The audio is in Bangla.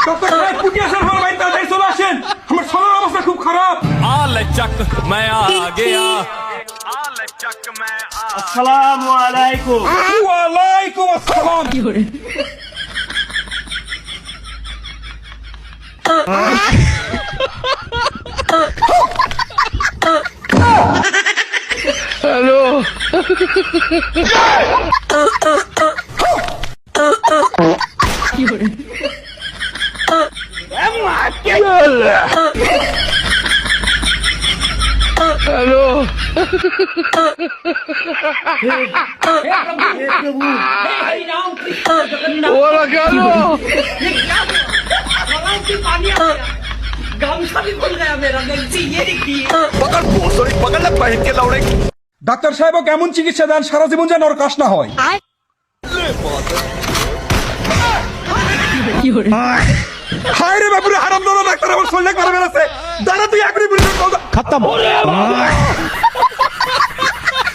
ডক্টর সাহেব পুটি আসার পর ভাই তাড়াতাড়ি চলে আসেন, আমার শরীরের অবস্থা খুব খারাপ। আসসালামু আলাইকুম। ওয়ালাইকুম আসসালাম। ডাক্তার সাহেব কেমন চিকিৎসা দেন সারা জীবন যেন ওর কাশ না হয়। হায় রে বাপুরে হারাম দাদা, ডাক্তার আমার শরীরে খারাপ আছে। দাঁড়া তুই এখনই খতম।